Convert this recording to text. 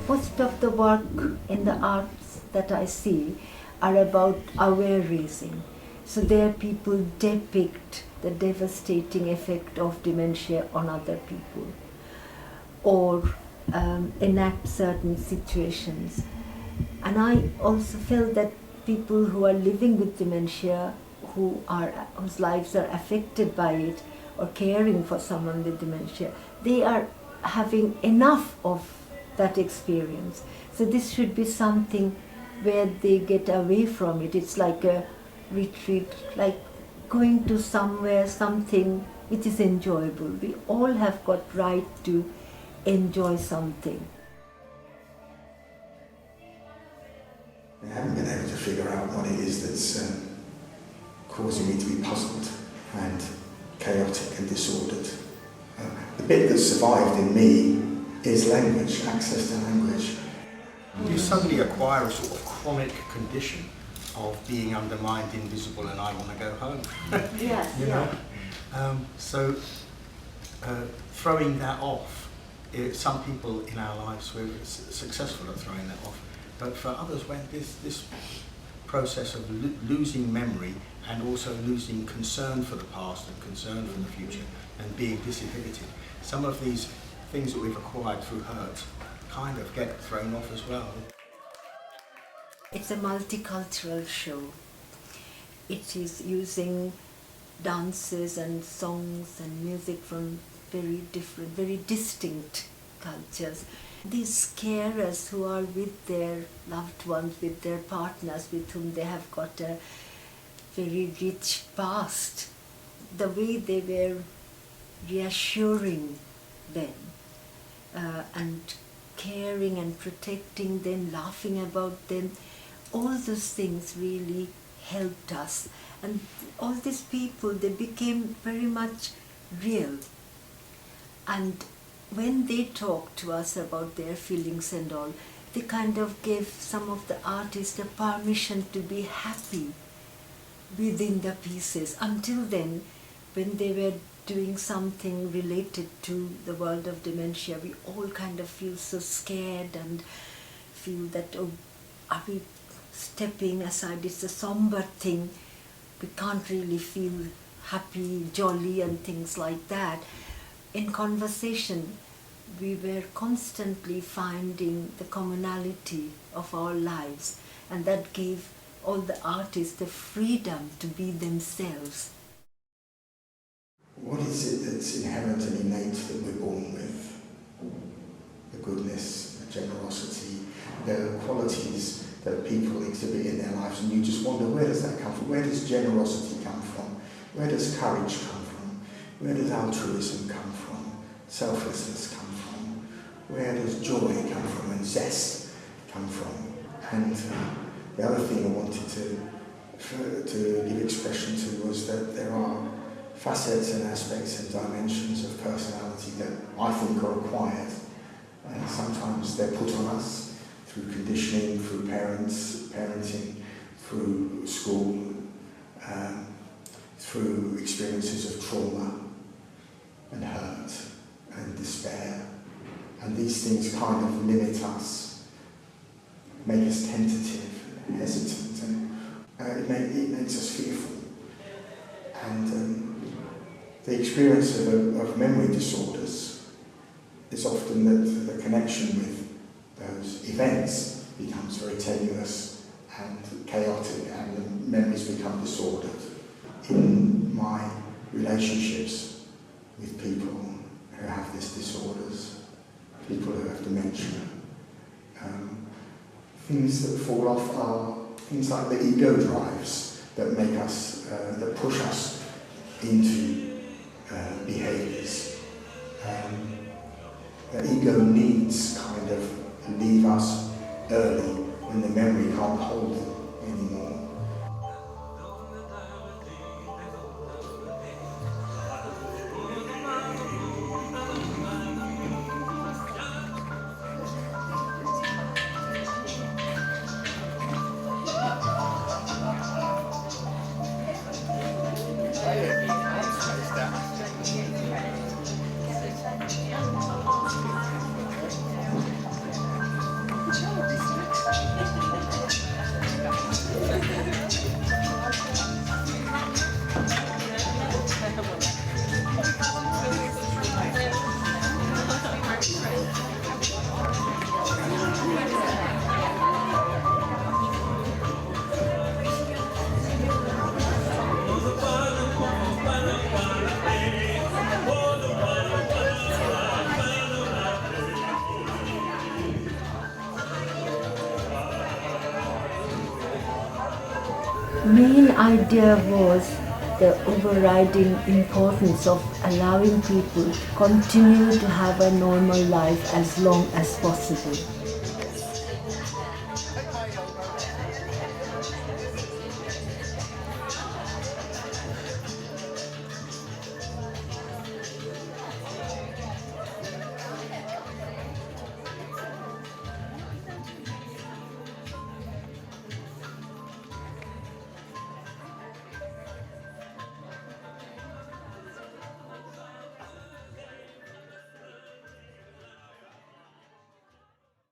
Most of the work in the arts that I see are about aware raising. So there people depict the devastating effect of dementia on other people, or enact certain situations. And I also felt that people who are living with dementia, whose lives are affected by it, or caring for someone with dementia, they are having enough of that experience. So this should be something where they get away from it. It's like a retreat, like going to somewhere, something which is enjoyable. We all have got right to enjoy something. I haven't been able to figure out what it is that's causing me to be puzzled and chaotic and disordered. The bit that survived in me is language, access to language. You suddenly acquire a sort of chronic condition of being undermined, invisible, and I want to go home. Yes, you know? So throwing that off, some people in our lives were successful at throwing that off, but for others, when this process of losing memory and also losing concern for the past and concern for the future and being disinhibited, some of these things that we've acquired through hurt kind of get thrown off as well. it's a multicultural show. It is using dances and songs and music from very different, very distinct cultures. These carers who are with their loved ones, with their partners, with whom they have got a very rich past, the way they were reassuring them and caring and protecting them, laughing about them, all those things really helped us. And all these people, they became very much real. And when they talked to us about their feelings and all, they kind of gave some of the artists a permission to be happy within the pieces. Until then, when they were doing something related to the world of dementia, we all kind of feel so scared and feel that, oh, are we stepping aside? It's a somber thing. We can't really feel happy, jolly and things like that. In conversation, we were constantly finding the commonality of our lives, and that gave all the artists the freedom to be themselves. What is it that's inherent and innate that we're born with? The goodness, the generosity, the qualities that people exhibit in their lives, and you just wonder, where does that come from? Where does generosity come from? Where does courage come from? Where does altruism come from? Selflessness come from? Where does joy come from and zest come from? And the other thing I wanted to give expression to was that there are facets and aspects and dimensions of personality that I think are acquired, and sometimes they're put on us through conditioning, through parenting, through school, through experiences of trauma and hurt and despair. And these things kind of limit us, make us tentative and hesitant, and it makes us fearful. And the experience of memory disorders is often that the connection with those events becomes very tenuous and chaotic, and the memories become disordered. In my relationships with people who have these disorders, people who have dementia, things that fall off are things like the ego drives that make us, that push us into behaviours. The ego needs kind of leave us early when the memory can't hold it anymore. main idea was the overriding importance of allowing people to continue to have a normal life as long as possible.